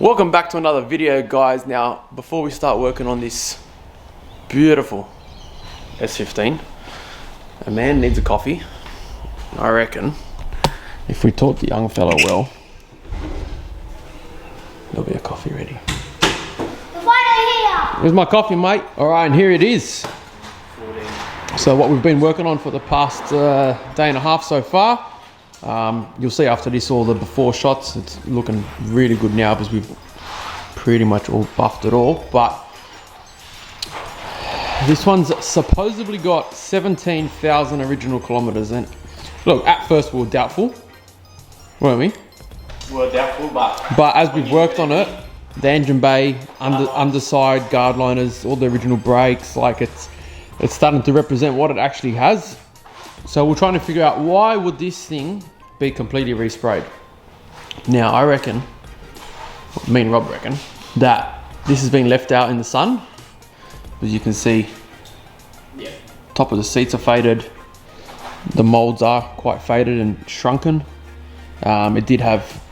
Welcome back to another video, guys. Now, before we start working on this beautiful S15, a man needs a coffee. I reckon if we taught the young fella well, there'll be a coffee ready. Here's my coffee, mate. All right, and here it is. 14. So what we've been working on for the past day and a half so far. You'll see after this all the before shots. It's looking really good now because we've pretty much all buffed it all. But this one's supposedly got 17,000 original kilometers. And look, at first we were doubtful, weren't we? We were doubtful, but as we've worked on it, the engine bay, underside, guard liners, all the original brakes, like it's starting to represent what it actually has. So we're trying to figure out why would this thing be completely resprayed. Now I reckon, me and Rob reckon, that this has been left out in the sun. As you can see, top of the seats are faded. The molds are quite faded and shrunken. It did have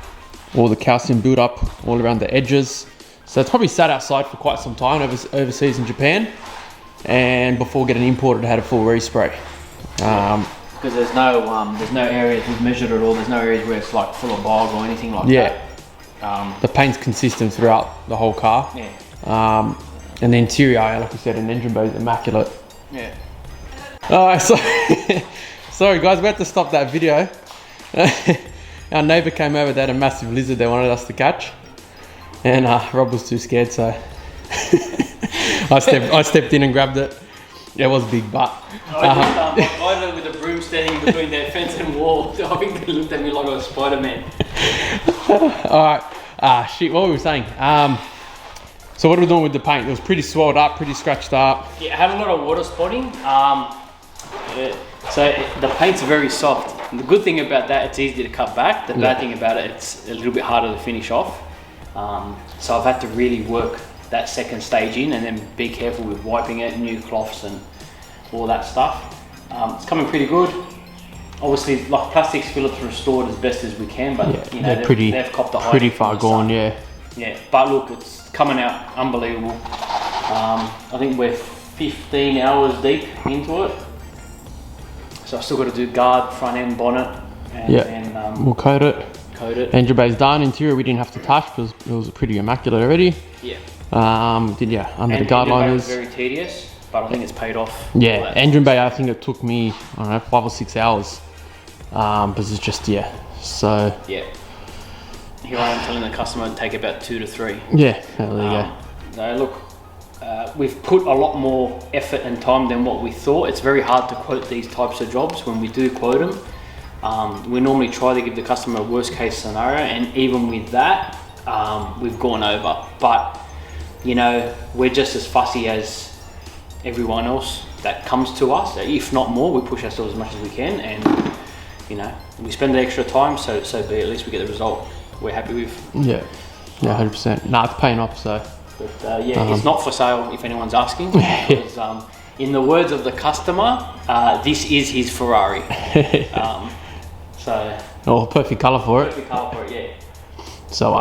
all the calcium build up all around the edges. So it's probably sat outside for quite some time overseas in Japan. And before getting imported, it had a full respray. Because there's no areas, we've measured it all, there's no areas where it's like full of bog or anything like that. The paint's consistent throughout the whole car. And the interior, like I said, an engine bay is immaculate. Alright, so sorry guys, we had to stop that video. Our neighbour came over, they had a massive lizard they wanted us to catch. And Rob was too scared, so I stepped in and grabbed it. It was big, but I know with the broom standing between their fence and wall. I think they looked at me like I was Spider-Man. Alright, shit, what were we saying? So what are we doing with the paint? It was pretty swelled up, pretty scratched up. Yeah, it had a lot of water spotting. So the paint's very soft. And the good thing about that, it's easy to cut back. The bad thing about it, it's a little bit harder to finish off. So I've had to really work that second stage in and then be careful with wiping it, new cloths and all that stuff. It's coming pretty good. Obviously, like plastics, Phillips restored as best as we can, but you know they've copped the high. Pretty far gone, yeah. But look, it's coming out unbelievable. I think we're 15 hours deep into it, so I've still got to do guard, front end, bonnet, and we'll coat it. Engine bay's done. Interior we didn't have to touch because it was pretty immaculate already. Under the guard liners. Very tedious, but I think it's paid off. Engine bay, I think it took me, I don't know, 5 or 6 hours. Because it's just, so... Here I am telling the customer it'd take about 2 to 3. There you go. No, look, we've put a lot more effort and time than what we thought. It's very hard to quote these types of jobs when we do quote them. We normally try to give the customer a worst case scenario, and even with that, we've gone over. But you know, we're just as fussy as everyone else that comes to us. If not more, we push ourselves as much as we can, and you know, we spend the extra time, so be it. At least we get the result we're happy with. 100%. Nah, it's paying off, so. But it's not for sale if anyone's asking. Because, in the words of the customer, this is his Ferrari. Perfect colour for it. Perfect colour for it, So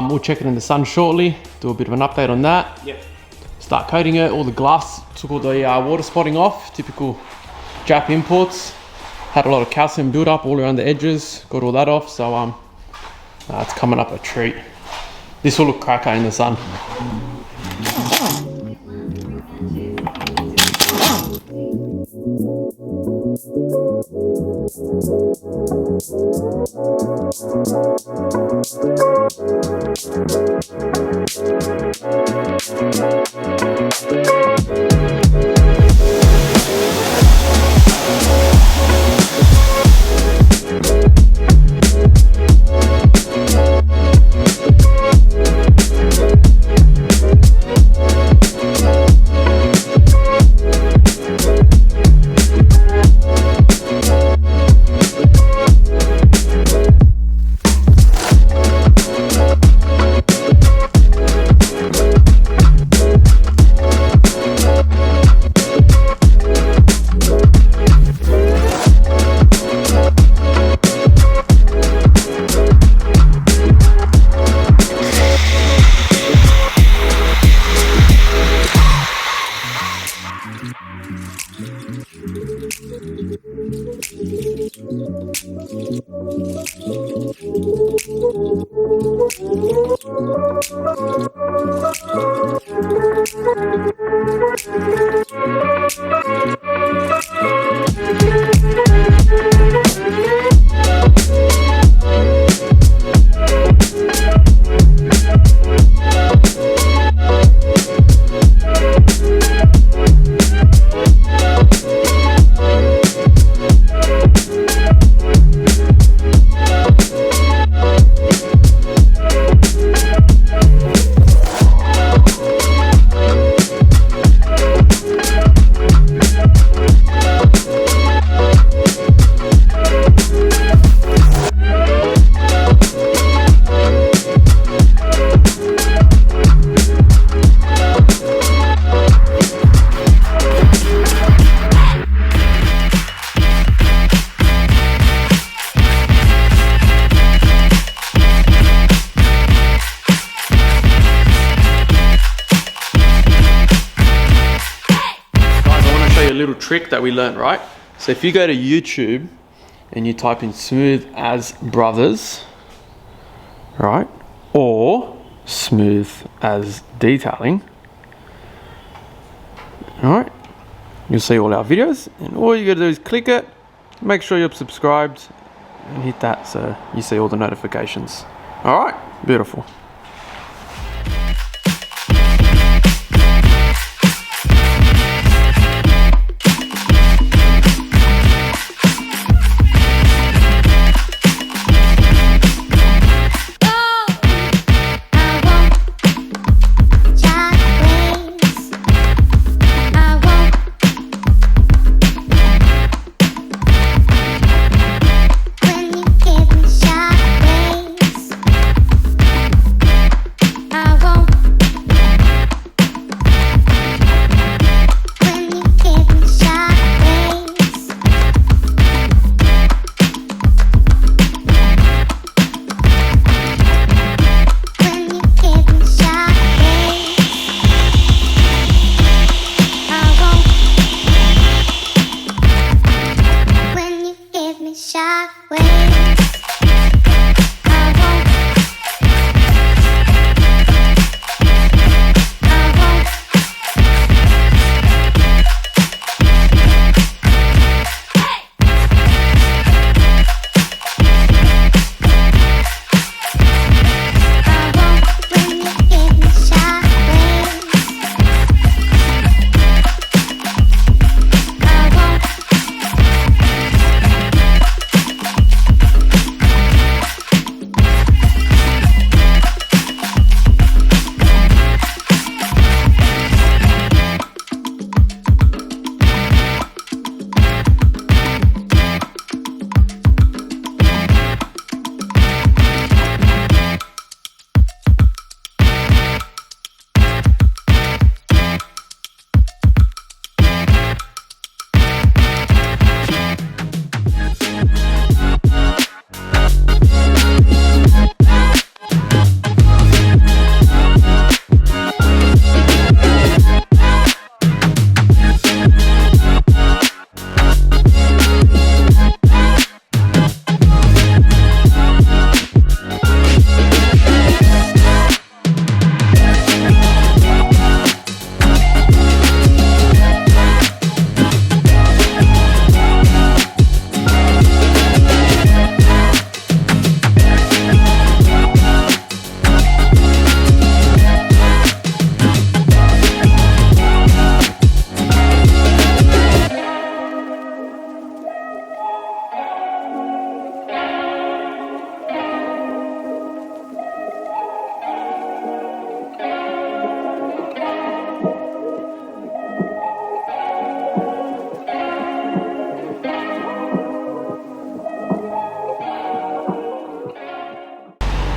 we'll check it in the sun shortly. Do a bit of an update on that. Start coating it. All the glass, took all the water spotting off. Typical Jap imports. Had a lot of calcium build up all around the edges. Got all that off. So it's coming up a treat. This will look cracker in the sun. Little trick that we learned, right? So if you go to YouTube and you type in Smooth as Brothers, right, or Smooth as Detailing, all right, you'll see all our videos, and all you gotta do is click it, make sure you're subscribed, and hit that so you see all the notifications. All right, beautiful.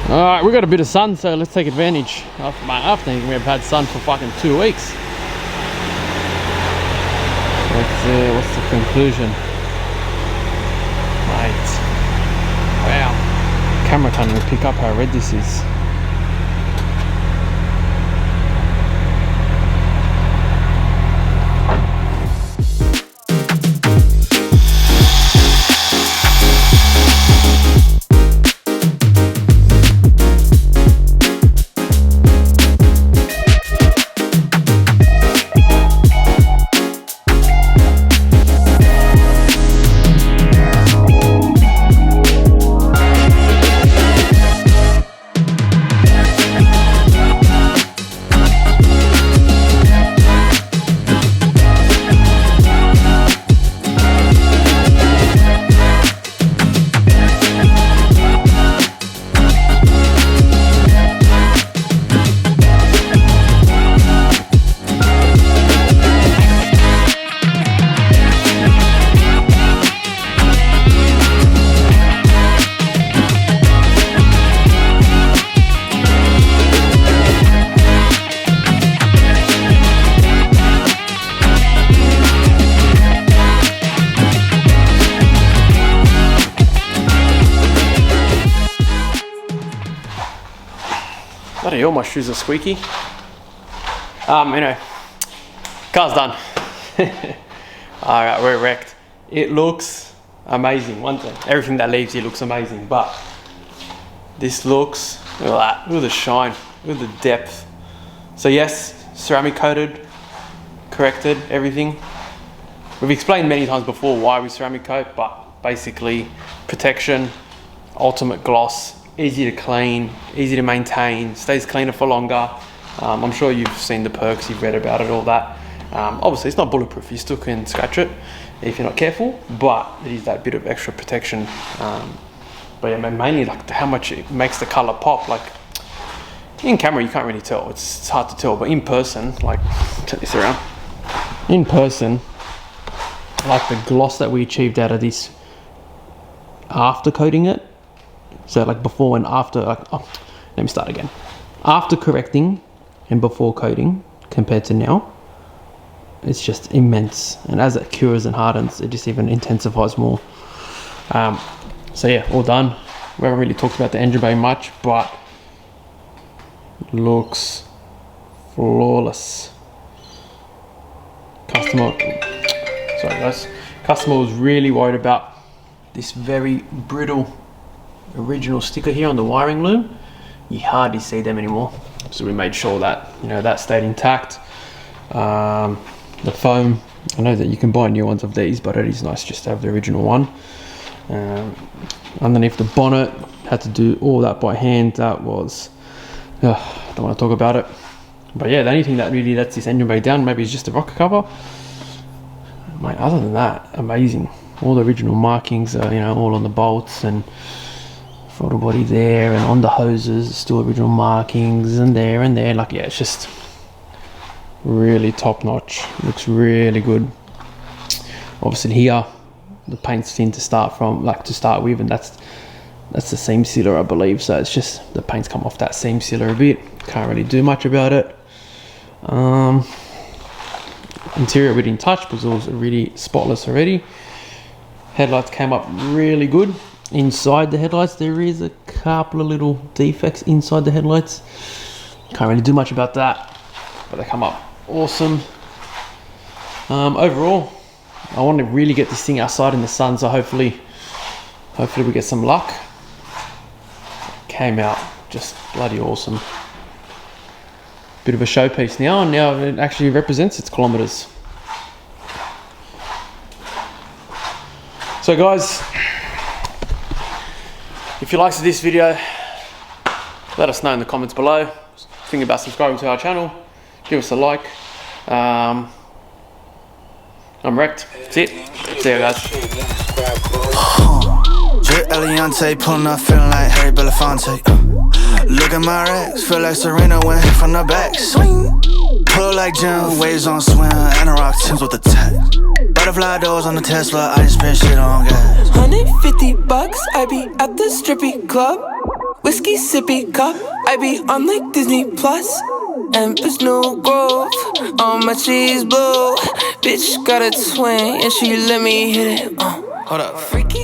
Alright, we got a bit of sun, so let's take advantage. After thinking we've had sun for fucking 2 weeks. What's the conclusion? Mate. Wow. Camera can't even pick up how red this is. my shoes are squeaky. Anyway, car's done. All right, we're wrecked. It looks amazing. One thing, everything that leaves here looks amazing, but this looks, look at that, look at the shine, look at the depth. So yes, ceramic coated, corrected, everything. We've explained many times before why we ceramic coat, but basically protection, ultimate gloss, easy to clean, easy to maintain, stays cleaner for longer. I'm sure you've seen the perks, you've read about it, all that. Obviously it's not bulletproof, you still can scratch it if you're not careful, but it is that bit of extra protection. But yeah, mainly like how much it makes the color pop. Like in camera you can't really tell, it's hard to tell, but in person, like, turn this around. In person, like the gloss that we achieved out of this after coating it, so like before and after, like, oh, let me start again. After correcting and before coating compared to now, it's just immense, and as it cures and hardens, it just even intensifies more. So yeah, all done. We haven't really talked about the engine bay much, but looks flawless. Customer was really worried about this very brittle original sticker here on the wiring loom. You hardly see them anymore, so we made sure that, you know, that stayed intact. The foam, I know that you can buy new ones of these, but it is nice just to have the original one. Underneath the bonnet, had to do all that by hand. That was, I don't want to talk about it, but yeah, the only thing that really lets this engine bay down maybe is just the rocker cover. Mate, other than that, amazing. All the original markings are, you know, all on the bolts, and throttle body there, and on the hoses still original markings, and there, like, yeah, it's just really top notch. Looks really good. Obviously here the paint's thin to start with, and that's the seam sealer, I believe, so it's just the paint's come off that seam sealer a bit. Can't really do much about it. Interior we didn't touch because it was really spotless already. Headlights came up really good. Inside the headlights there is a couple of little defects inside the headlights. Can't really do much about that, but they come up awesome. Overall, I want to really get this thing outside in the sun, so hopefully we get some luck. Came out just bloody awesome. Bit of a showpiece now, and now it actually represents its kilometers. So guys, if you liked this video, let us know in the comments below. Think about subscribing to our channel, give us a like. I'm wrecked. That's it. See you guys. Drip Eliante, pulling up, feeling like Harry Belafonte. Look at my racks, feel like Serena went hit from the back. Swing, pull like Jim, waves on swim, Anorak Tims with the tech. Butterfly doors on the Tesla, I just spend shit on gas. $150, I be at the strippy club. Whiskey sippy cup, I be on like Disney Plus. Empress New Grove, on my cheese blue. Bitch got a twin, and she let me hit it. Hold up, freaky.